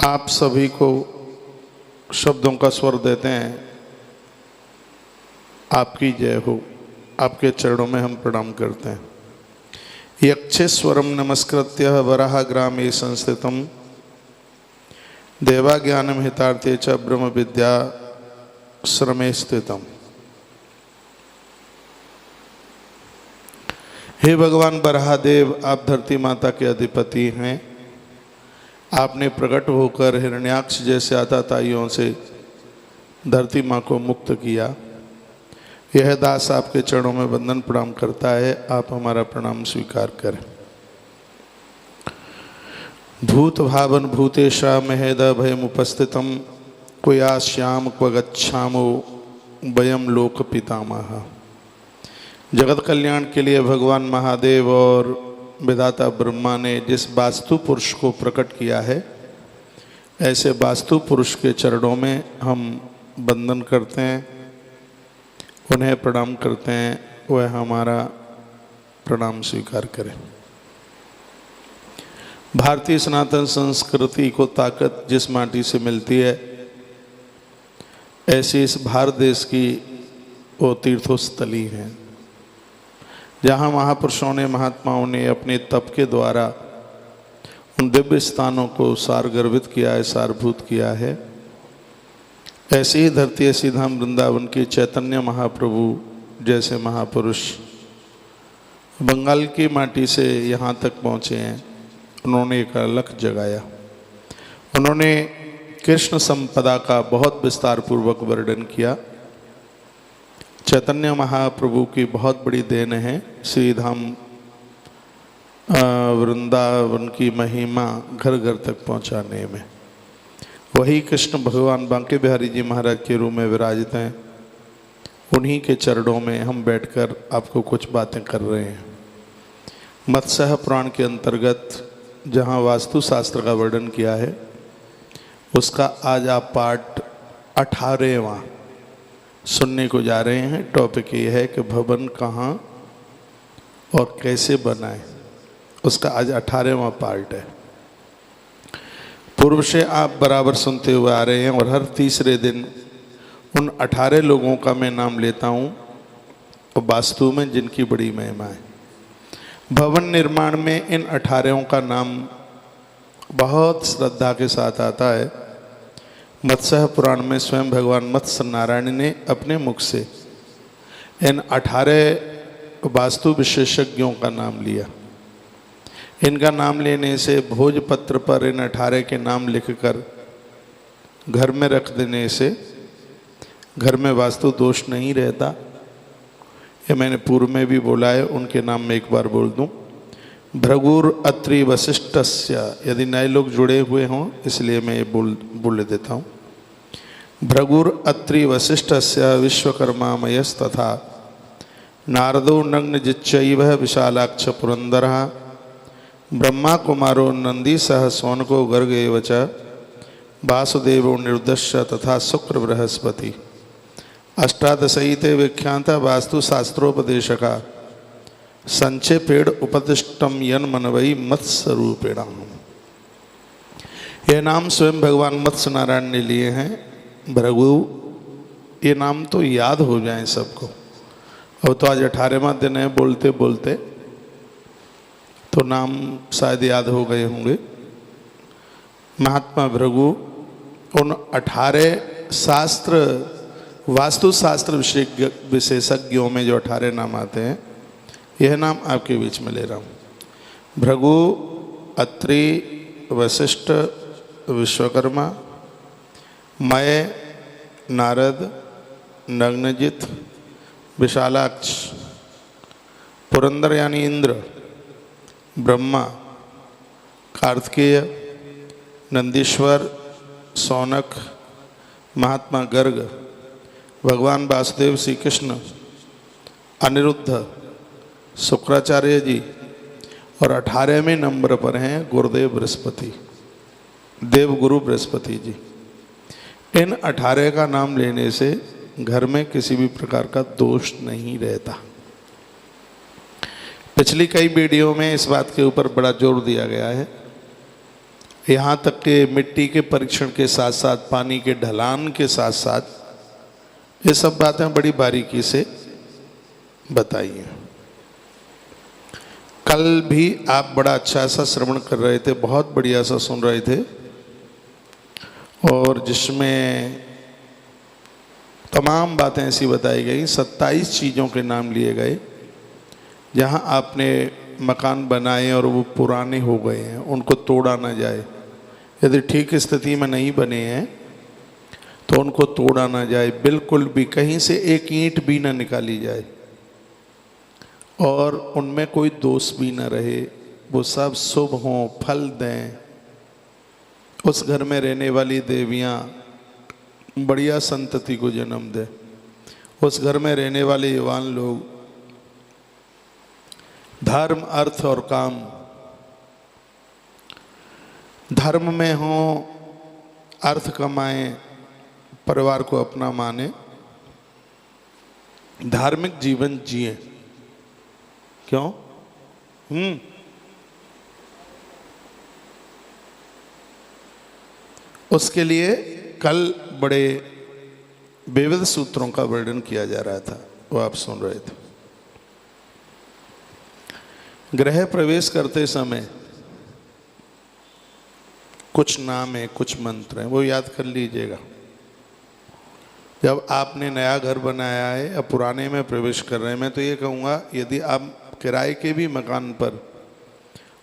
आप सभी को शब्दों का स्वर देते हैं। आपकी जय हो। आपके चरणों में हम प्रणाम करते हैं। यक्षेश्वरम नमस्कृत्य वराहग्रामे संस्थितम देवाज्ञानम हितार्थे च ब्रह्म विद्या श्रमे स्थितम। हे भगवान बराहदेव, आप धरती माता के अधिपति हैं। आपने प्रकट होकर हिरण्याक्ष जैसे आताताइयों से धरती माँ को मुक्त किया। यह दास आपके चरणों में वंदन प्रणाम करता है। आप हमारा प्रणाम स्वीकार करें। भूत भावन भूतेशा महेद भयम उपस्थितम क्वया श्याम क्व गच्छामो वयम लोक पितामह। जगत कल्याण के लिए भगवान महादेव और विधाता ब्रह्मा ने जिस वास्तु पुरुष को प्रकट किया है, ऐसे वास्तु पुरुष के चरणों में हम वंदन करते हैं, उन्हें प्रणाम करते हैं। वह हमारा प्रणाम स्वीकार करें। भारतीय सनातन संस्कृति को ताकत जिस माटी से मिलती है, ऐसी इस भारत देश की वो तीर्थस्थली है, जहाँ महापुरुषों ने महात्माओं ने अपने तप के द्वारा उन दिव्य स्थानों को सारगर्भित किया है, सारभूत किया है। ऐसी ही धरती, ऐसी धाम वृंदावन की चैतन्य महाप्रभु जैसे महापुरुष बंगाल की माटी से यहाँ तक पहुँचे हैं। उन्होंने एक अलख जगाया। उन्होंने कृष्ण संपदा का बहुत विस्तार पूर्वक वर्णन किया। चैतन्य महाप्रभु की बहुत बड़ी देन है श्रीधाम वृंदावन की महिमा घर घर तक पहुंचाने में। वही कृष्ण भगवान बांके बिहारी जी महाराज के रूप में विराजित हैं। उन्हीं के चरणों में हम बैठकर आपको कुछ बातें कर रहे हैं। मत्स्य पुराण के अंतर्गत जहां वास्तु शास्त्र का वर्णन किया है, उसका आज आप पाठ 18वां सुनने को जा रहे हैं। टॉपिक ये है कि भवन कहाँ और कैसे बनाएं। उसका आज 18वां पार्ट है। पूर्व से आप बराबर सुनते हुए आ रहे हैं और हर तीसरे दिन उन 18 लोगों का मैं नाम लेता हूँ और वास्तु में जिनकी बड़ी महिमा है। भवन निर्माण में इन 18 का नाम बहुत श्रद्धा के साथ आता है। मत्स्य पुराण में स्वयं भगवान मत्स्य नारायण ने अपने मुख से इन 18 वास्तु विशेषज्ञों का नाम लिया। इनका नाम लेने से भोजपत्र पर इन 18 के नाम लिखकर घर में रख देने से घर में वास्तु दोष नहीं रहता। ये मैंने पूर्व में भी बोला है, उनके नाम में एक बार बोल दूं। भृगुर अत्रि वशिष्ठस्य, यदि नए लोग जुड़े हुए हों इसलिए मैं ये बोल देता हूँ। भृगुर अत्रि वशिष्ठस्य विश्वकर्मा मयस्तथा नारदो नग्नजिच्चैव विशालाक्ष पुरंदरः ब्रह्मा कुमारो नंदी सह सौनको गर्ग एव च वासुदेवो निर्दश्य तथा शुक्र बृहस्पति। अष्टादशैते विख्यात वास्तुशास्त्रोपदेशका संक्षेपेण उपदिष्टम यन्मनवै मत्स्वरूपेण। यह नाम स्वयं भगवान मत्स्य नारायण ने लिए हैं। भृगु, ये नाम तो याद हो जाए सबको। अब तो आज 18वां दिन है, बोलते बोलते तो नाम शायद याद हो गए होंगे। महात्मा भृगु उन 18 शास्त्र वास्तुशास्त्र विशेषज्ञों में जो 18 नाम आते हैं, यह नाम आपके बीच में ले रहा हूँ। भृगु, अत्रि, वशिष्ठ, विश्वकर्मा, मय, नारद, नग्नजित, विशालाक्ष, पुरंदर यानी इंद्र, ब्रह्मा, कार्तिकेय, नंदीश्वर, सौनक, महात्मा गर्ग, भगवान वासुदेव श्री कृष्ण, अनिरुद्ध, शुक्राचार्य जी और 18वें नंबर पर हैं गुरुदेव बृहस्पति, देवगुरु बृहस्पति जी। इन 18 का नाम लेने से घर में किसी भी प्रकार का दोष नहीं रहता। पिछली कई वीडियो में इस बात के ऊपर बड़ा जोर दिया गया है। यहाँ तक कि मिट्टी के परीक्षण के साथ साथ पानी के ढलान के साथ साथ ये सब बातें बड़ी बारीकी से बताई हैं। कल भी आप बड़ा अच्छा सा श्रवण कर रहे थे, बहुत बढ़िया सा सुन रहे थे, और जिसमें तमाम बातें ऐसी बताई गई, 27 चीज़ों के नाम लिए गए जहाँ आपने मकान बनाए और वो पुराने हो गए हैं, उनको तोड़ा ना जाए। यदि ठीक स्थिति में नहीं बने हैं तो उनको तोड़ा ना जाए, बिल्कुल भी कहीं से एक ईंट भी ना निकाली जाए, और उनमें कोई दोष भी ना रहे, वो सब शुभ हों, फल दें। उस घर में रहने वाली देवियाँ बढ़िया संतति को जन्म दें। उस घर में रहने वाले युवान लोग धर्म, अर्थ और काम, धर्म में हों, अर्थ कमाएं, परिवार को अपना माने, धार्मिक जीवन जिए। क्यों? उसके लिए कल बड़े विविध सूत्रों का वर्णन किया जा रहा था, वो आप सुन रहे थे। गृह प्रवेश करते समय कुछ नाम है, कुछ मंत्र हैं, वो याद कर लीजिएगा। जब आपने नया घर बनाया है या पुराने में प्रवेश कर रहे हैं, मैं तो ये कहूँगा यदि आप किराए के भी मकान पर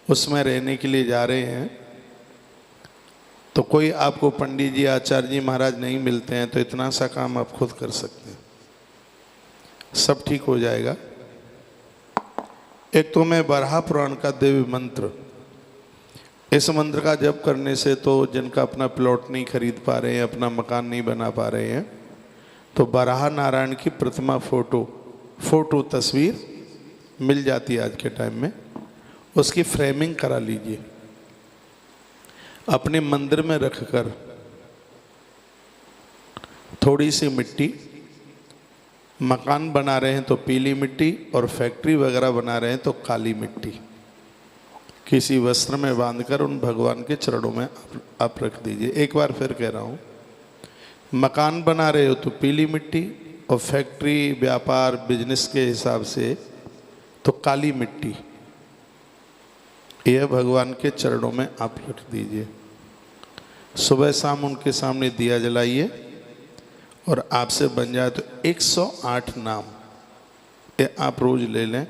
उसमें रहने के लिए जा रहे हैं तो कोई आपको पंडित जी, आचार्य जी, महाराज नहीं मिलते हैं तो इतना सा काम आप खुद कर सकते हैं, सब ठीक हो जाएगा। एक तो मैं बराह पुराण का दिव्य मंत्र, इस मंत्र का जप करने से तो जिनका अपना प्लॉट नहीं खरीद पा रहे हैं, अपना मकान नहीं बना पा रहे हैं, तो बराह नारायण की प्रतिमा फोटो तस्वीर मिल जाती है आज के टाइम में, उसकी फ्रेमिंग करा लीजिए, अपने मंदिर में रखकर थोड़ी सी मिट्टी, मकान बना रहे हैं तो पीली मिट्टी, और फैक्ट्री वगैरह बना रहे हैं तो काली मिट्टी, किसी वस्त्र में बांधकर उन भगवान के चरणों में आप रख दीजिए। एक बार फिर कह रहा हूँ, मकान बना रहे हो तो पीली मिट्टी, और फैक्ट्री, व्यापार, बिजनेस के हिसाब से तो काली मिट्टी, यह भगवान के चरणों में आप रख दीजिए। सुबह शाम उनके सामने दिया जलाइए, और आपसे बन जाए तो 108 नाम ये आप रोज ले लें,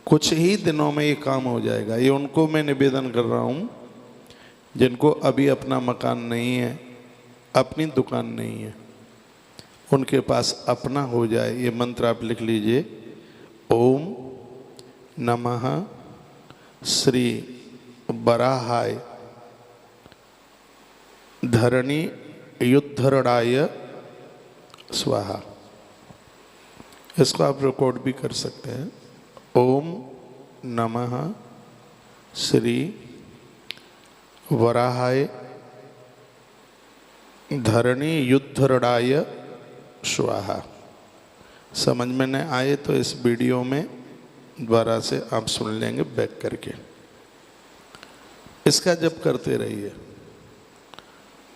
कुछ ही दिनों में ये काम हो जाएगा। ये उनको मैं निवेदन कर रहा हूँ जिनको अभी अपना मकान नहीं है, अपनी दुकान नहीं है, उनके पास अपना हो जाए। ये मंत्र आप लिख लीजिए, ओम नमः श्री वराहाय धरणी युद्धरणाय स्वाहा। इसको आप रिकॉर्ड भी कर सकते हैं। ओम नमः श्री वराहाय धरणी युद्धरणाय स्वाहा। समझ में न आए तो इस वीडियो में द्वारा से आप सुन लेंगे बैक करके। इसका जप करते रहिए,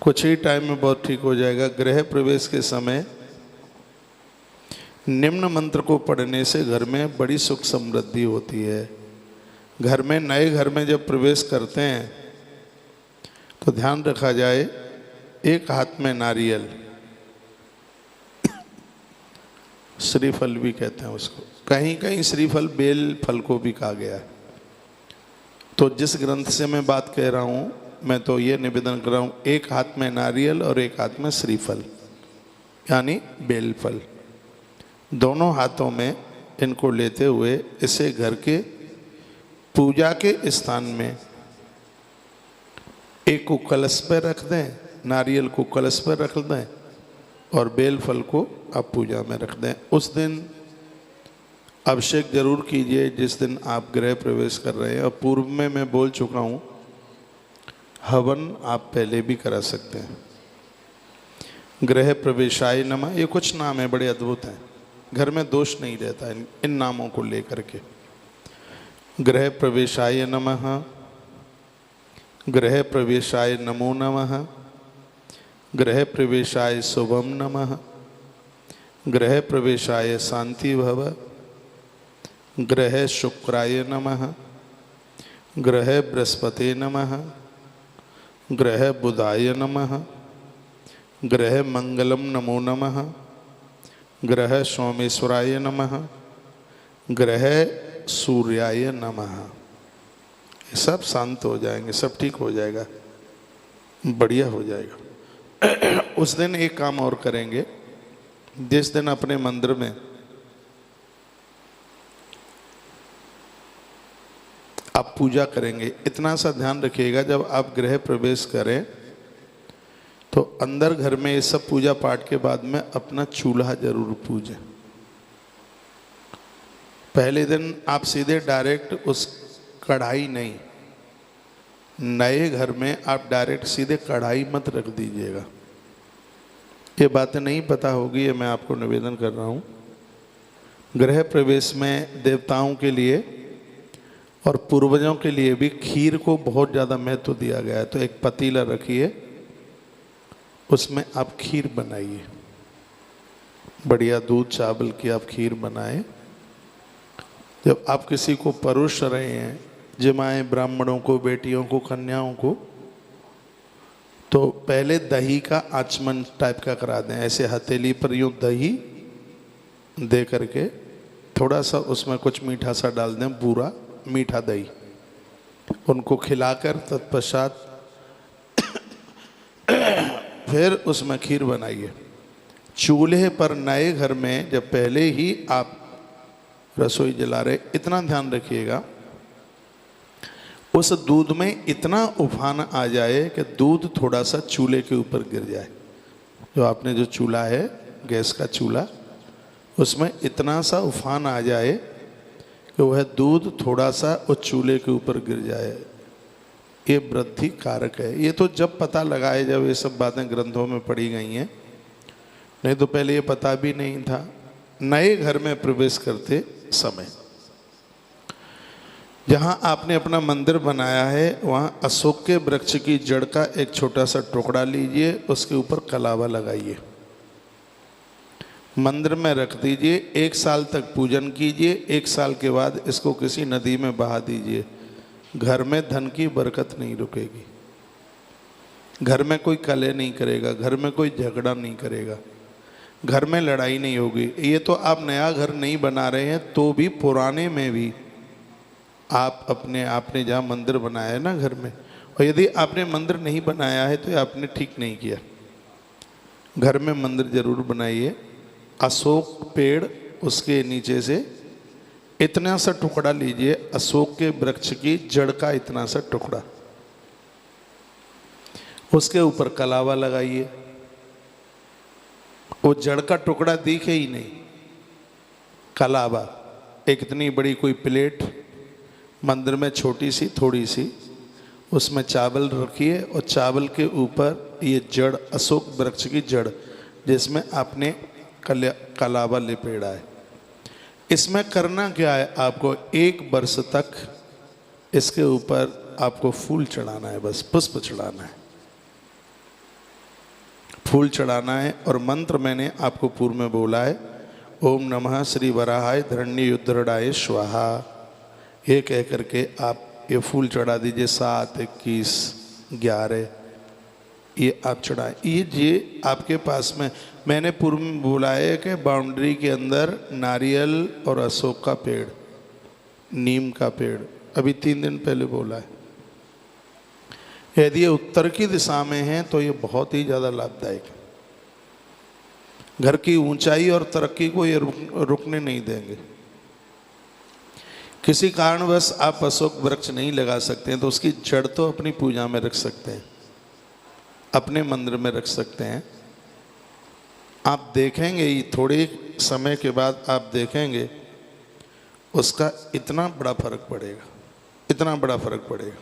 कुछ ही टाइम में बहुत ठीक हो जाएगा। गृह प्रवेश के समय निम्न मंत्र को पढ़ने से घर में बड़ी सुख समृद्धि होती है। घर में, नए घर में जब प्रवेश करते हैं तो ध्यान रखा जाए, एक हाथ में नारियल, श्रीफल भी कहते हैं उसको, कहीं कहीं श्रीफल बेल फल को भी कहा गया है। तो जिस ग्रंथ से मैं बात कह रहा हूँ, मैं तो ये निवेदन कर रहा हूँ, एक हाथ में नारियल और एक हाथ में श्रीफल यानी बेल फल, दोनों हाथों में इनको लेते हुए इसे घर के पूजा के स्थान में, एक को कलश पर रख दें, नारियल को कलश पर रख दें, और बेल फल को आप पूजा में रख दें। उस दिन अभिषेक जरूर कीजिए जिस दिन आप गृह प्रवेश कर रहे हैं। और पूर्व में मैं बोल चुका हूँ, हवन आप पहले भी करा सकते हैं। गृह प्रवेशाय नमः, ये कुछ नाम है बड़े अद्भुत हैं, घर में दोष नहीं रहता है इन नामों को लेकर के। गृह प्रवेशाय नमः, गृह प्रवेशाय नमो नमः, गृह प्रवेशाय शुभम नमः, गृह प्रवेशाय शांति भव, गृह शुक्राय नमः, गृह बृहस्पते नमः, गृह बुधाय नमः, गृह मंगलम नमो नमः, गृह सोमेश्वराय नमः, गृह सूर्याय नमः। ये सब शांत हो जाएंगे, सब ठीक हो जाएगा, बढ़िया हो जाएगा। उस दिन एक काम और करेंगे, जिस दिन अपने मंदिर में आप पूजा करेंगे, इतना सा ध्यान रखिएगा, जब आप गृह प्रवेश करें तो अंदर घर में ये सब पूजा पाठ के बाद में अपना चूल्हा जरूर पूजें। पहले दिन आप सीधे डायरेक्ट उस कढ़ाई नहीं, नए घर में आप डायरेक्ट सीधे कढ़ाई मत रख दीजिएगा। ये बातें नहीं पता होगी, ये मैं आपको निवेदन कर रहा हूँ। गृह प्रवेश में देवताओं के लिए और पूर्वजों के लिए भी खीर को बहुत ज़्यादा महत्व दिया गया है। तो एक पतीला रखिए, उसमें आप खीर बनाइए, बढ़िया दूध चावल की आप खीर बनाएं। जब आप किसी को परोस रहे हैं, जमाएं ब्राह्मणों को, बेटियों को, कन्याओं को, तो पहले दही का आचमन टाइप का करा दें। ऐसे हथेली पर यूँ दही दे करके थोड़ा सा उसमें कुछ मीठा सा डाल दें, पूरा मीठा दही, उनको खिलाकर तत्पश्चात फिर उसमें खीर बनाइए। चूल्हे पर नए घर में जब पहले ही आप रसोई जला रहे, इतना ध्यान रखिएगा उस दूध में इतना उफान आ जाए कि दूध थोड़ा सा चूल्हे के ऊपर गिर जाए। जो आपने जो चूल्हा है, गैस का चूल्हा, उसमें इतना सा उफान आ जाए कि वह दूध थोड़ा सा उस चूल्हे के ऊपर गिर जाए। ये वृद्धि कारक है। ये तो जब पता लगाए, जब ये सब बातें ग्रंथों में पढ़ी गई हैं, नहीं तो पहले ये पता भी नहीं था। नए घर में प्रवेश करते समय जहाँ आपने अपना मंदिर बनाया है, वहाँ अशोक के वृक्ष की जड़ का एक छोटा सा टुकड़ा लीजिए, उसके ऊपर कलावा लगाइए, मंदिर में रख दीजिए, 1 साल तक पूजन कीजिए। 1 साल के बाद इसको किसी नदी में बहा दीजिए। घर में धन की बरकत नहीं रुकेगी, घर में कोई कलह नहीं करेगा, घर में कोई झगड़ा नहीं करेगा, घर में लड़ाई नहीं होगी। ये तो आप नया घर नहीं बना रहे हैं, तो भी पुराने में भी आप आपने जहाँ मंदिर बनाया है ना घर में, और यदि आपने मंदिर नहीं बनाया है तो आपने ठीक नहीं किया। घर में मंदिर जरूर बनाइए। अशोक पेड़, उसके नीचे से इतना सा टुकड़ा लीजिए, अशोक के वृक्ष की जड़ का इतना सा टुकड़ा, उसके ऊपर कलावा लगाइए। वो जड़ का टुकड़ा दिखे ही नहीं, कलावा। एक इतनी बड़ी कोई प्लेट मंदिर में छोटी सी, थोड़ी सी, उसमें चावल रखिए और चावल के ऊपर ये जड़, अशोक वृक्ष की जड़, जिसमें आपने कलावा लिपेड़ा है। इसमें करना क्या है, आपको 1 वर्ष तक इसके ऊपर आपको फूल चढ़ाना है, बस पुष्प चढ़ाना है, फूल चढ़ाना है। और मंत्र मैंने आपको पूर्व में बोला है, ओम नमः श्री वराहाय धरण्युद्धरणाय स्वाहा। ये कह करके आप ये फूल चढ़ा दीजिए। 7, 21, 11 ये आप चढ़ाएं। ये आपके पास में मैंने पूर्व में बोला है कि बाउंड्री के अंदर नारियल और अशोक का पेड़, नीम का पेड़, अभी 3 दिन पहले बोला है। यदि ये उत्तर की दिशा में है तो ये बहुत ही ज़्यादा लाभदायक है। घर की ऊंचाई और तरक्की को ये रुकने नहीं देंगे। किसी कारणवश आप अशोक वृक्ष नहीं लगा सकते हैं तो उसकी जड़ तो अपनी पूजा में रख सकते हैं, अपने मंदिर में रख सकते हैं। आप देखेंगे ही थोड़े समय के बाद आप देखेंगे उसका इतना बड़ा फर्क पड़ेगा, इतना बड़ा फर्क पड़ेगा।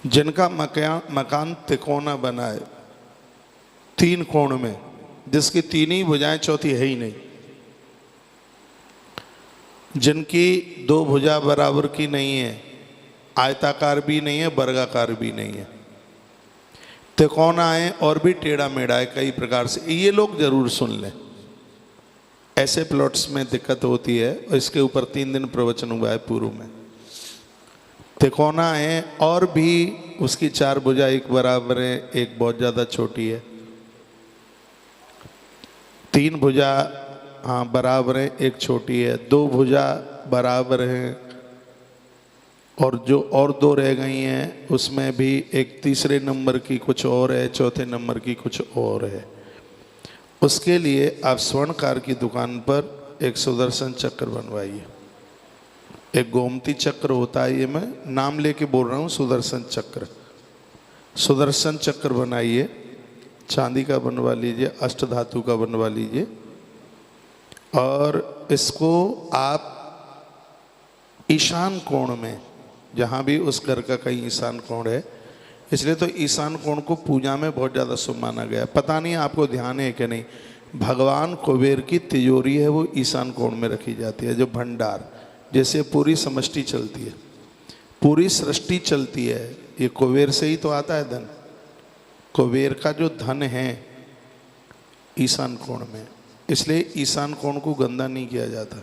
जिनका मकान तिकोना बना है 3 कोण में, जिसकी 3 ही भुजाएं, चौथी है ही नहीं, जिनकी 2 भुजा बराबर की नहीं है, आयताकार भी नहीं है, वर्गाकार भी नहीं है, तिकोना है और भी टेढ़ा मेढ़ा है कई प्रकार से। ये लोग जरूर सुन लें, ऐसे प्लॉट्स में दिक्कत होती है। और इसके ऊपर 3 दिन प्रवचन हुआ है पूर्व में। तिकोना है और भी उसकी 4 भुजा एक बराबर है, एक बहुत ज़्यादा छोटी है। 3 भुजा हाँ बराबर है, एक छोटी है। 2 भुजा बराबर हैं और जो और 2 रह गई हैं उसमें भी एक तीसरे नंबर की कुछ और है, चौथे नंबर की कुछ और है। उसके लिए आप स्वर्णकार की दुकान पर एक सुदर्शन चक्र बनवाइए। एक गोमती चक्र होता है, ये मैं नाम लेके बोल रहा हूँ, सुदर्शन चक्र। सुदर्शन चक्र बनाइए, चांदी का बनवा लीजिए, अष्टधातु का बनवा लीजिए। और इसको आप ईशान कोण में, जहाँ भी उस घर का कहीं ईशान कोण है, इसलिए तो ईशान कोण को पूजा में बहुत ज़्यादा शुभ माना गया। पता नहीं आपको ध्यान है कि नहीं, भगवान कुबेर की तिजोरी है वो ईशान कोण में रखी जाती है, जो भंडार, जैसे पूरी समष्टि चलती है, पूरी सृष्टि चलती है, ये कुबेर से ही तो आता है धन। कुबेर का जो धन है ईशान कोण में, इसलिए ईशान कोण को गंदा नहीं किया जाता,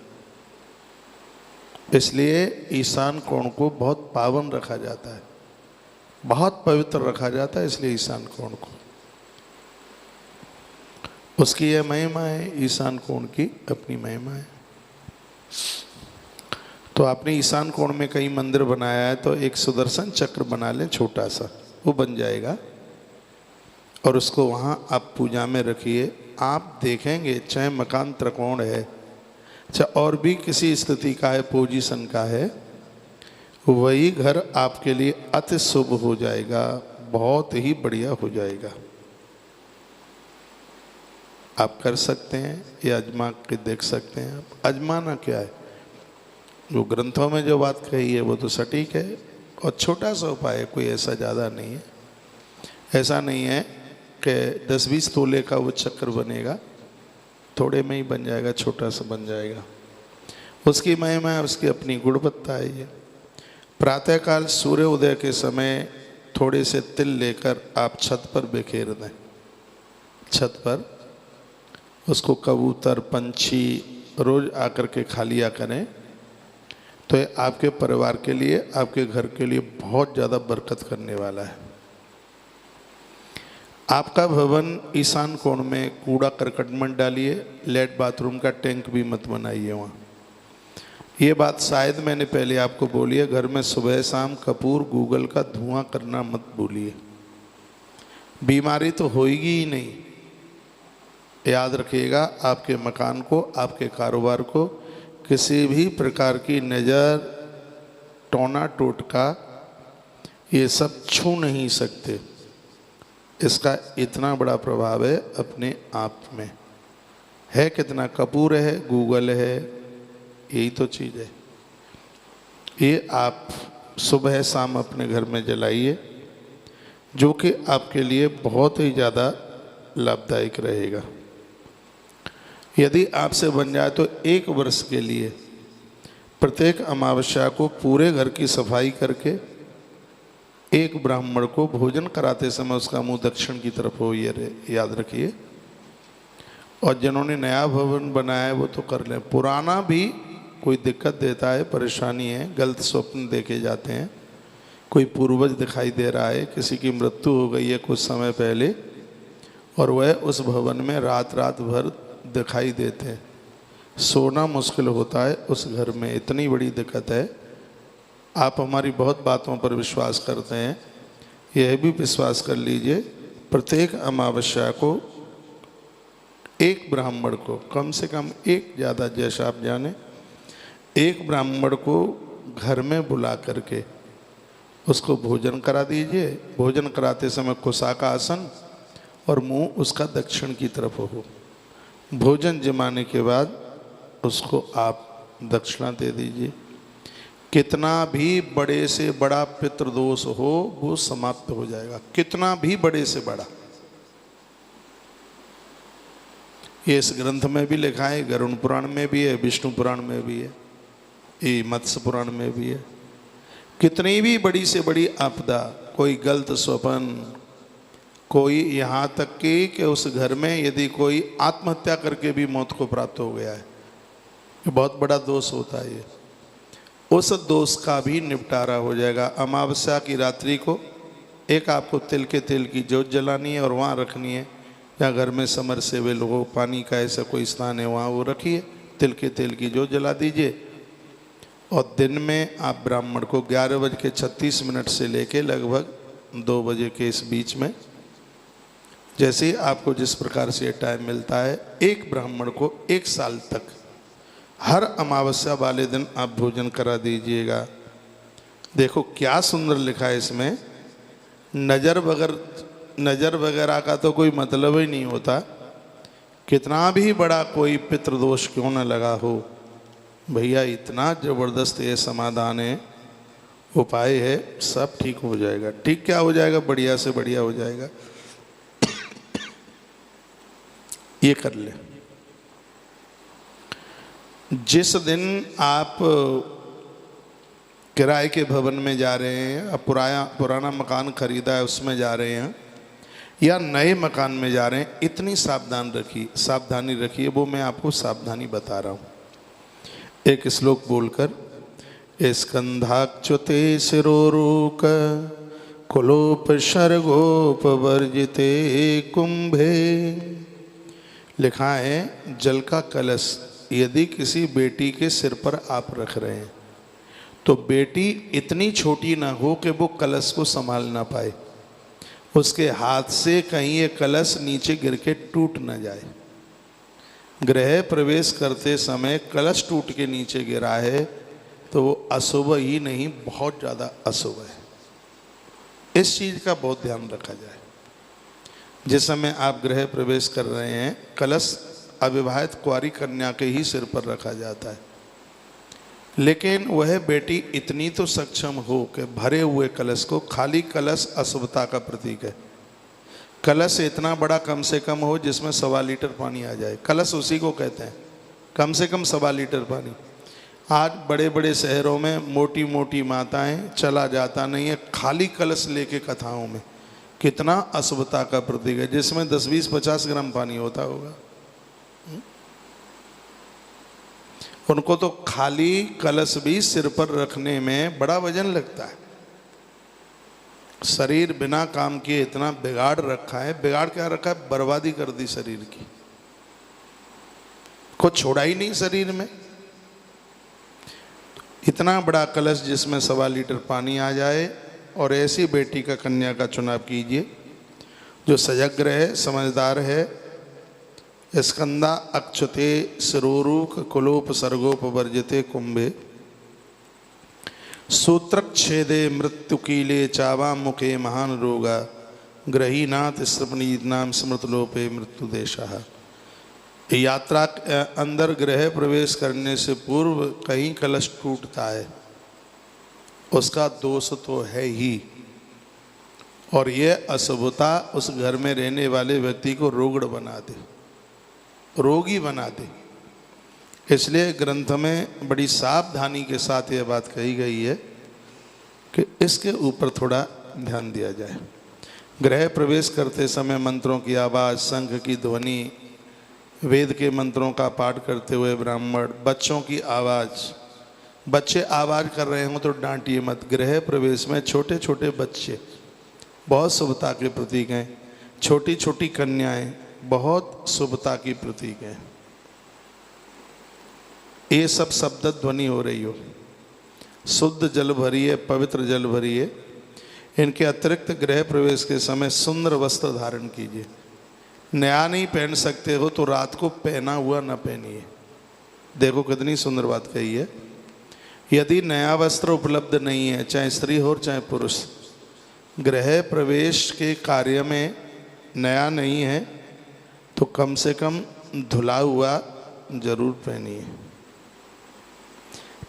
इसलिए ईशान कोण को बहुत पावन रखा जाता है, बहुत पवित्र रखा जाता है, इसलिए ईशान कोण को, उसकी यह महिमा है। ईशान कोण की अपनी महिमा है। तो आपने ईशान कोण में कहीं मंदिर बनाया है तो एक सुदर्शन चक्र बना लें, छोटा सा, वो बन जाएगा और उसको वहाँ आप पूजा में रखिए। आप देखेंगे चाहे मकान त्रिकोण है, चाहे और भी किसी स्थिति का है, पोजीशन का है, वही घर आपके लिए अति शुभ हो जाएगा, बहुत ही बढ़िया हो जाएगा। आप कर सकते हैं, ये आजमा के देख सकते हैं। आप आजमाना क्या है, जो ग्रंथों में जो बात कही है वो तो सटीक है और छोटा सा उपाय है, कोई ऐसा ज़्यादा नहीं है। ऐसा नहीं है कि 10-20 तोले का वो चक्र बनेगा, थोड़े में ही बन जाएगा, छोटा सा बन जाएगा। उसकी महिमा है, उसकी अपनी गुणवत्ता है। ये प्रातःकाल सूर्य उदय के समय थोड़े से तिल लेकर आप छत पर बिखेर दें, छत पर उसको कबूतर पंछी रोज आकर के खा लिया करें, तो ये आपके परिवार के लिए, आपके घर के लिए बहुत ज़्यादा बरकत करने वाला है। आपका भवन ईशान कोण में कूड़ा करकट मत डालिए, लेट बाथरूम का टैंक भी मत बनाइए वहाँ। ये बात शायद मैंने पहले आपको बोली है, घर में सुबह शाम कपूर गूगल का धुआं करना मत भूलिए, बीमारी तो होएगी ही नहीं। याद रखिएगा, आपके मकान को, आपके कारोबार को किसी भी प्रकार की नज़र, टोना टोटका, ये सब छू नहीं सकते। इसका इतना बड़ा प्रभाव है अपने आप में। है कितना, कपूर है, गूगल है, यही तो चीज़ है। ये आप सुबह शाम अपने घर में जलाइए, जो कि आपके लिए बहुत ही ज़्यादा लाभदायक रहेगा। यदि आपसे बन जाए तो 1 वर्ष के लिए प्रत्येक अमावस्या को पूरे घर की सफाई करके एक ब्राह्मण को भोजन कराते समय उसका मुंह दक्षिण की तरफ हो, ये याद रखिए। और जिन्होंने नया भवन बनाया है वो तो कर लें, पुराना भी कोई दिक्कत देता है, परेशानी है, गलत स्वप्न देखे जाते हैं, कोई पूर्वज दिखाई दे रहा है, किसी की मृत्यु हो गई है कुछ समय पहले और वह उस भवन में रात रात भर दिखाई देते हैं, सोना मुश्किल होता है उस घर में, इतनी बड़ी दिक्कत है। आप हमारी बहुत बातों पर विश्वास करते हैं, यह भी विश्वास कर लीजिए, प्रत्येक अमावस्या को एक ब्राह्मण को, कम से कम एक, ज़्यादा जैसा आप जाने, एक ब्राह्मण को घर में बुला करके उसको भोजन करा दीजिए। भोजन कराते समय कुशा का आसन और मुंह उसका दक्षिण की तरफ हो। भोजन जमाने के बाद उसको आप दक्षिणा दे दीजिए। कितना भी बड़े से बड़ा पितृदोष हो वो समाप्त हो जाएगा, कितना भी बड़े से बड़ा। ये इस ग्रंथ में भी लिखा है, गरुड़ पुराण में भी है, विष्णु पुराण में भी है, ये मत्स्य पुराण में भी है। कितनी भी बड़ी से बड़ी आपदा, कोई गलत स्वप्न, कोई यहाँ तक कि उस घर में यदि कोई आत्महत्या करके भी मौत को प्राप्त हो गया है, ये बहुत बड़ा दोष होता है। ये उस दोष का भी निपटारा हो जाएगा। अमावस्या की रात्रि को एक आपको तिल के तेल की जोत जलानी है और वहाँ रखनी है, या घर में समरसेबल हो, पानी का ऐसा कोई स्थान है वहाँ वो रखिए, तिल के तेल की जोत जला दीजिए। और दिन में आप ब्राह्मण को 11:36 से लेके लगभग 2 बजे के इस बीच में, जैसे ही आपको जिस प्रकार से टाइम मिलता है, एक ब्राह्मण को 1 साल तक हर अमावस्या वाले दिन आप भोजन करा दीजिएगा। देखो क्या सुंदर लिखा है इसमें, नज़र वगैरह का तो कोई मतलब ही नहीं होता। कितना भी बड़ा कोई पितृदोष क्यों न लगा हो भैया, इतना ज़बरदस्त ये समाधान है, उपाय है, सब ठीक हो जाएगा। ठीक क्या हो जाएगा, बढ़िया से बढ़िया हो जाएगा। ये कर ले। जिस दिन आप किराए के भवन में जा रहे हैं, अब पुराना मकान खरीदा है उसमें जा रहे हैं, या नए मकान में जा रहे हैं, इतनी सावधानी रखिए। वो मैं आपको सावधानी बता रहा हूँ एक श्लोक बोलकर। स्कंधाच्युते शिरोरुक कुलोप शर्गोप वर्जिते कुंभे। लिखा है, जल का कलश यदि किसी बेटी के सिर पर आप रख रहे हैं तो बेटी इतनी छोटी ना हो कि वो कलश को संभाल ना पाए, उसके हाथ से कहीं ये कलश नीचे गिर के टूट ना जाए। गृह प्रवेश करते समय कलश टूट के नीचे गिरा है तो वो अशुभ ही नहीं, बहुत ज़्यादा अशुभ है। इस चीज़ का बहुत ध्यान रखा जाए। जिस समय आप गृह प्रवेश कर रहे हैं, कलश अविवाहित कुंवारी कन्या के ही सिर पर रखा जाता है, लेकिन वह बेटी इतनी तो सक्षम हो कि भरे हुए कलश को, खाली कलश अशुभता का प्रतीक है, कलश इतना बड़ा कम से कम हो जिसमें 1.25 लीटर पानी आ जाए, कलश उसी को कहते हैं, कम से कम 1.25 लीटर पानी। आज बड़े बड़े शहरों में मोटी मोटी माताएं, चला जाता नहीं है, खाली कलश लेके कथाओं में, कितना अशुभता का प्रतीक है, जिसमें 10, 20, 50 ग्राम पानी होता होगा। उनको तो खाली कलश भी सिर पर रखने में बड़ा वजन लगता है। शरीर बिना काम किए इतना बिगाड़ रखा है। बिगाड़ क्या रखा है, बर्बादी कर दी शरीर की, कुछ छोड़ा ही नहीं शरीर में। इतना बड़ा कलश जिसमें 1.25 लीटर पानी आ जाए, और ऐसी बेटी का, कन्या का चुनाव कीजिए जो सजग्र है, समझदार है। स्कंदा अक्षते शिरोरुक कुलोप सर्गोप वर्जिते कुंभे। सूत्रच्छेदे मृत्युकीले चावा मुखे महान रोगा ग्रहीनाथ स्मृनीनाम स्मृतलोपे मृत्युदेशः। यात्रा के अंदर गृह प्रवेश करने से पूर्व कहीं कलश टूटता है, उसका दोष तो है ही, और यह अशुभता उस घर में रहने वाले व्यक्ति को रोगड़ बना दे, रोगी बना दे। इसलिए ग्रंथ में बड़ी सावधानी के साथ यह बात कही गई है कि इसके ऊपर थोड़ा ध्यान दिया जाए। गृह प्रवेश करते समय मंत्रों की आवाज़, शंख की ध्वनि, वेद के मंत्रों का पाठ करते हुए ब्राह्मण, बच्चों की आवाज़, बच्चे आवाज़ कर रहे हों तो डांटिए मत। गृह प्रवेश में छोटे छोटे बच्चे बहुत शुभता के प्रतीक हैं, छोटी छोटी कन्याएं बहुत शुभता की प्रतीक हैं। ये सब शब्द ध्वनि हो रही हो, शुद्ध जल भरिए, पवित्र जल भरिए। इनके अतिरिक्त गृह प्रवेश के समय सुंदर वस्त्र धारण कीजिए। नया नहीं पहन सकते हो तो रात को पहना हुआ न पहनिए। देखो कितनी सुंदर बात कही है। यदि नया वस्त्र उपलब्ध नहीं है, चाहे स्त्री हो चाहे पुरुष, गृह प्रवेश के कार्य में नया नहीं है तो कम से कम धुला हुआ जरूर पहनिए।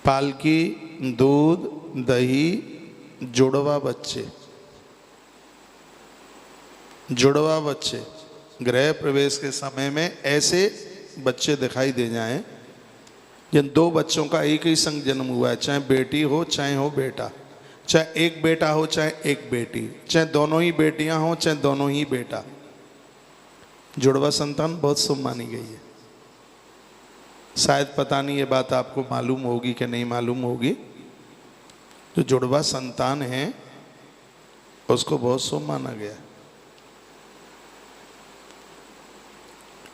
पालकी, दूध, दही, जुड़वा बच्चे गृह प्रवेश के समय में ऐसे बच्चे दिखाई दे जाएं जिन 2 बच्चों का एक ही संग जन्म हुआ है, चाहे बेटी हो चाहे हो बेटा, चाहे एक बेटा हो चाहे एक बेटी, चाहे दोनों ही बेटियां हो चाहे दोनों ही बेटा, जुड़वा संतान बहुत शुभ मानी गई है। शायद पता नहीं ये बात आपको मालूम होगी कि नहीं मालूम होगी, जो जुड़वा संतान है उसको बहुत शुभ माना गया।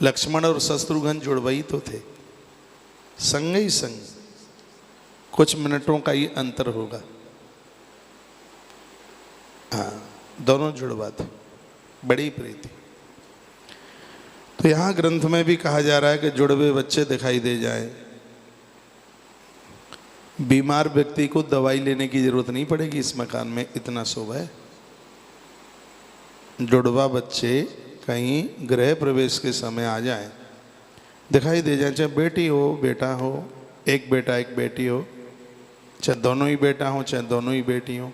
लक्ष्मण और शत्रुघ्न जुड़वाई तो थे, संग ही संग, कुछ मिनटों का ही अंतर होगा। हाँ, दोनों जुड़वा थे, बड़ी प्रीति। तो यहाँ ग्रंथ में भी कहा जा रहा है कि जुड़वे बच्चे दिखाई दे जाएं, बीमार व्यक्ति को दवाई लेने की जरूरत नहीं पड़ेगी। इस मकान में इतना शुभ है। जुड़वा बच्चे कहीं गृह प्रवेश के समय आ जाएं, दिखाई दे जाए, चाहे बेटी हो बेटा हो, एक बेटा एक बेटी हो, चाहे दोनों ही बेटा हो चाहे दोनों ही बेटी हो,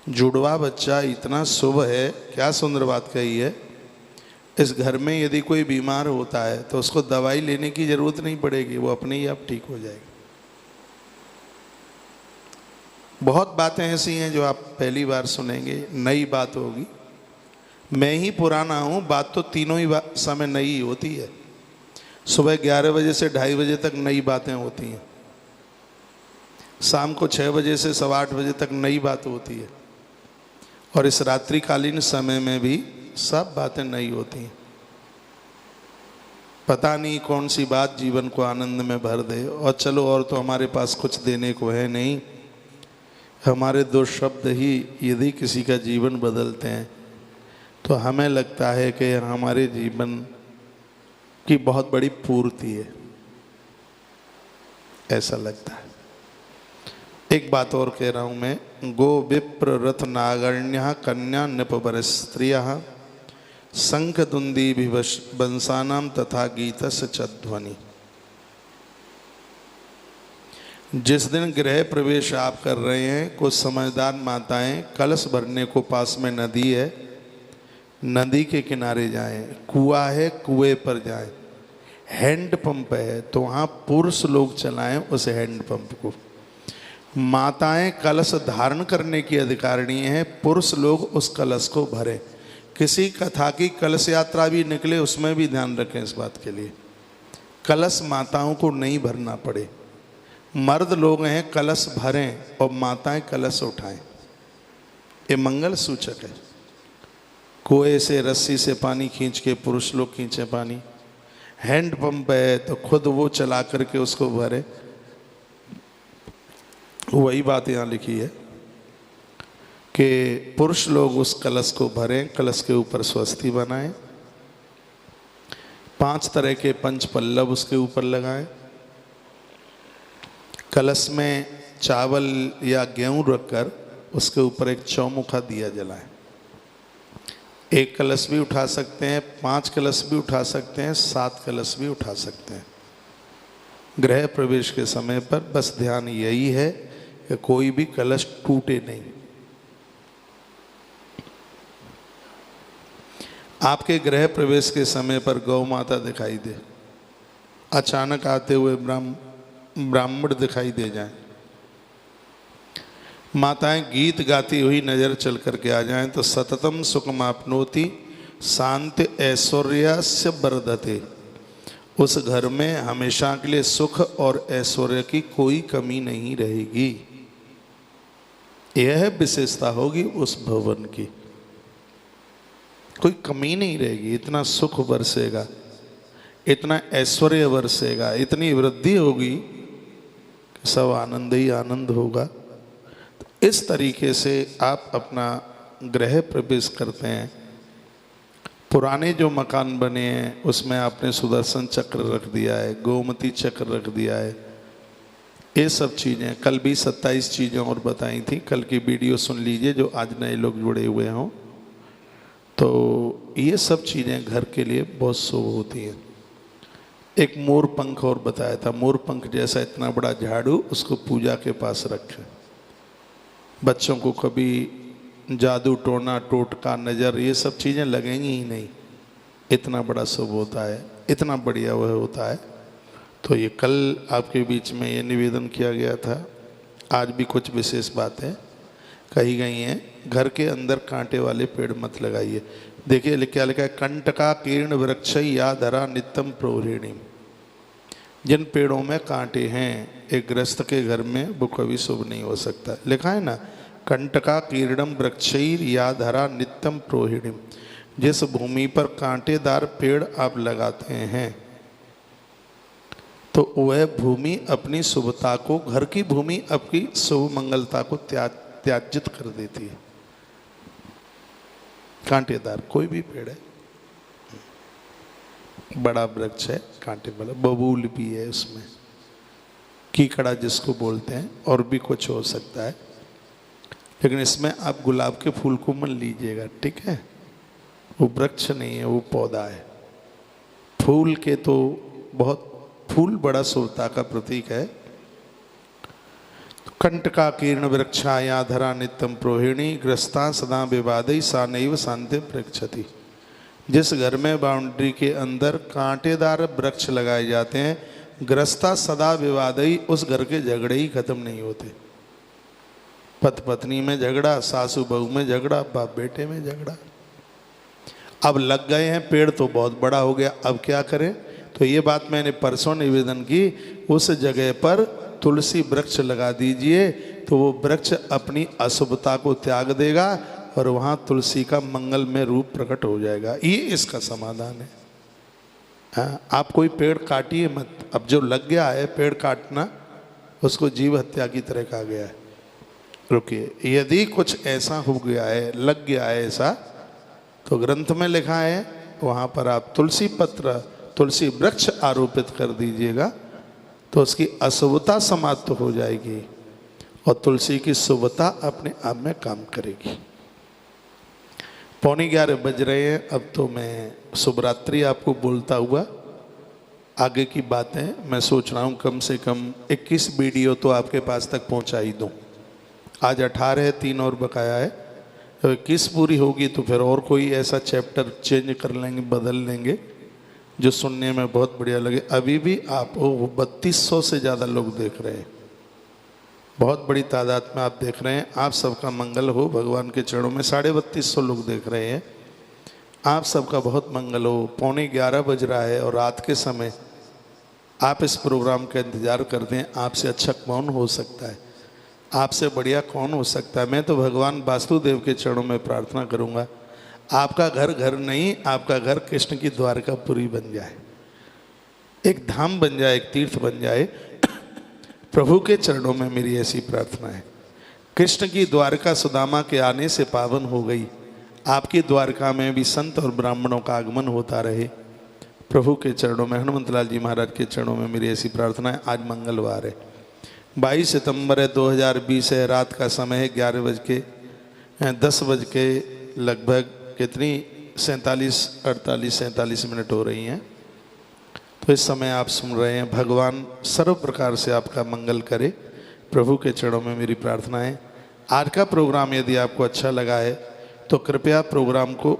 जुड़वा बच्चा इतना शुभ है। क्या सुंदर बात कही है। इस घर में यदि कोई बीमार होता है तो उसको दवाई लेने की जरूरत नहीं पड़ेगी, वो अपने ही आप ठीक हो जाएगी। बहुत बातें ऐसी हैं जो आप पहली बार सुनेंगे, नई बात होगी। मैं ही पुराना हूँ, बात तो तीनों ही समय नई होती है। सुबह 11 बजे से 2:30 बजे तक नई बातें होती हैं, शाम को 6 बजे से 8:15 बजे तक नई बात होती है, और इस रात्रिकालीन समय में भी सब बातें नई होती हैं। पता नहीं कौन सी बात जीवन को आनंद में भर दे। और चलो, और तो हमारे पास कुछ देने को है नहीं, हमारे 2 शब्द ही यदि किसी का जीवन बदलते हैं तो हमें लगता है कि हमारे जीवन की बहुत बड़ी पूर्ति है, ऐसा लगता है। एक बात और कह रहा हूँ मैं, गो विप्र रथ नागण्य कन्या नृपवर स्त्रियः शंख दुंदी वंशानाम तथा गीतस् च ध्वनि। जिस दिन गृह प्रवेश आप कर रहे हैं, कुछ समझदार माताएं कलश भरने को, पास में नदी है, नदी के किनारे जाएं, कुआं है कुएं पर जाएं, हैंड पंप है तो वहाँ पुरुष लोग चलाएं उस हैंड पंप को। माताएं कलश धारण करने की अधिकारिणी हैं, पुरुष लोग उस कलश को भरें। किसी कथा की कलश यात्रा भी निकले उसमें भी ध्यान रखें इस बात के लिए, कलश माताओं को नहीं भरना पड़े। मर्द लोग हैं कलश भरें और माताएं कलश उठाएं, ये मंगल सूचक है। कुएं से रस्सी से पानी खींच के पुरुष लोग खींचे पानी, हैंड पंप है तो खुद वो चला करके उसको भरे। वही बात यहाँ लिखी है कि पुरुष लोग उस कलश को भरें, कलश के ऊपर स्वस्ति बनाएं, 5 तरह के पंच पल्लव उसके ऊपर लगाएं, कलश में चावल या गेहूं रखकर उसके ऊपर एक चौमुखा दिया जलाएं। 1 कलश भी उठा सकते हैं, 5 कलश भी उठा सकते हैं, 7 कलश भी उठा सकते हैं। गृह प्रवेश के समय पर बस ध्यान यही है कि कोई भी कलश टूटे नहीं। आपके गृह प्रवेश के समय पर गौ माता दिखाई दे, अचानक आते हुए ब्राह्मण दिखाई दे जाएं, माताएं गीत गाती हुई नजर चल करके आ जाएं तो सततम सुखमाप्नोति शांति ऐश्वर्यस्य वर्धते, उस घर में हमेशा के लिए सुख और ऐश्वर्य की कोई कमी नहीं रहेगी। यह विशेषता होगी उस भवन की, कोई कमी नहीं रहेगी। इतना सुख बरसेगा, इतना ऐश्वर्य बरसेगा, इतनी वृद्धि होगी कि सब आनंद ही आनंद होगा। तो इस तरीके से आप अपना गृह प्रवेश करते हैं। पुराने जो मकान बने हैं उसमें आपने सुदर्शन चक्र रख दिया है, गोमती चक्र रख दिया है, ये सब चीज़ें। कल भी 27 चीज़ें और बताई थी, कल की वीडियो सुन लीजिए जो आज नए लोग जुड़े हुए हों। तो ये सब चीज़ें घर के लिए बहुत शुभ होती हैं। एक मोर पंख और बताया था, मोर पंख जैसा इतना बड़ा झाड़ू उसको पूजा के पास रखें। बच्चों को कभी जादू टोना टोटका नज़र ये सब चीज़ें लगेंगी ही नहीं, इतना बड़ा शुभ होता है, इतना बढ़िया वह होता है। तो ये कल आपके बीच में ये निवेदन किया गया था, आज भी कुछ विशेष बात है। कही गई हैं। घर के अंदर कांटे वाले पेड़ मत लगाइए। देखिए क्या लिखा है, कंटका कीर्ण वृक्ष या धरा नित्यम प्रोहिणी। जिन पेड़ों में कांटे हैं एक गृहस्थ के घर में वो कभी शुभ नहीं हो सकता। लिखा है ना, कंटका कीर्णम वृक्षैर या धरा नित्यम प्रोहिणी। जिस भूमि पर कांटेदार पेड़ आप लगाते हैं तो वह भूमि अपनी शुभता को, घर की भूमि अपनी शुभ मंगलता को त्याजित कर देती है। कांटेदार कोई भी पेड़ है, बड़ा वृक्ष है कांटे वाला, बबूल भी है उसमें, कीकड़ा जिसको बोलते हैं, और भी कुछ हो सकता है, लेकिन इसमें आप गुलाब के फूल को मत लीजिएगा, ठीक है। वो वृक्ष नहीं है, वो पौधा है। फूल के तो बहुत, फूल बड़ा शुभता का प्रतीक है। कंटका कीर्ण वृक्षाया धरा नित्यम प्रोहिणी ग्रस्ता सदा विवादई सा नैव शांति वृक्षति। जिस घर में बाउंड्री के अंदर कांटेदार वृक्ष लगाए जाते हैं, ग्रस्ता सदा विवादई, उस घर के झगड़े ही खत्म नहीं होते। पति पत्नी में झगड़ा, सासू बहू में झगड़ा, बाप बेटे में झगड़ा। अब लग गए हैं पेड़ तो बहुत बड़ा हो गया, अब क्या करें। तो ये बात मैंने परसों निवेदन की, उस जगह पर तुलसी वृक्ष लगा दीजिए तो वो वृक्ष अपनी अशुभता को त्याग देगा और वहाँ तुलसी का मंगल में रूप प्रकट हो जाएगा। ये इसका समाधान है। हाँ, आप कोई पेड़ काटिए मत। अब जो लग गया है पेड़ काटना, उसको जीव हत्या की तरह कहा गया है। रुकिए, यदि कुछ ऐसा हो गया है, लग गया है ऐसा, तो ग्रंथ में लिखा है वहाँ पर आप तुलसी पत्र, तुलसी वृक्ष आरोपित कर दीजिएगा तो उसकी अशुभता समाप्त हो जाएगी और तुलसी की शुभता अपने आप में काम करेगी। 11:45 बज रहे हैं। अब तो मैं शुभरात्रि आपको बोलता हुआ आगे की बातें मैं सोच रहा हूँ कम से कम 21 वीडियो तो आपके पास तक पहुँचा ही दूँ। आज 18 है, 3 और बकाया है। तो 21 पूरी होगी तो फिर और कोई ऐसा चैप्टर चेंज कर लेंगे, बदल लेंगे जो सुनने में बहुत बढ़िया लगे। अभी भी आप 3200 से ज़्यादा लोग देख रहे हैं, बहुत बड़ी तादाद में आप देख रहे हैं। आप सबका मंगल हो भगवान के चरणों में। 3250 लोग देख रहे हैं, आप सबका बहुत मंगल हो। 11:45 बज रहा है और रात के समय आप इस प्रोग्राम का इंतज़ार करते हैं। आपसे अच्छा कौन हो सकता है, आपसे बढ़िया कौन हो सकता है। मैं तो भगवान वासुदेव के चरणों में प्रार्थना करूँगा आपका घर घर नहीं, आपका घर कृष्ण की द्वारकापुरी बन जाए, एक धाम बन जाए, एक तीर्थ बन जाए। प्रभु के चरणों में मेरी ऐसी प्रार्थना है। कृष्ण की द्वारका सुदामा के आने से पावन हो गई, आपकी द्वारका में भी संत और ब्राह्मणों का आगमन होता रहे। प्रभु के चरणों में, हनुमंतलाल जी महाराज के चरणों में मेरी ऐसी प्रार्थना है। आज मंगलवार है, 22 सितंबर है, 2020 है। रात का समय है 10 बज के लगभग कितनी 47 मिनट हो रही हैं। तो इस समय आप सुन रहे हैं। भगवान सर्व प्रकार से आपका मंगल करे, प्रभु के चरणों में मेरी प्रार्थना है। आज का प्रोग्राम यदि आपको अच्छा लगा है तो कृपया प्रोग्राम को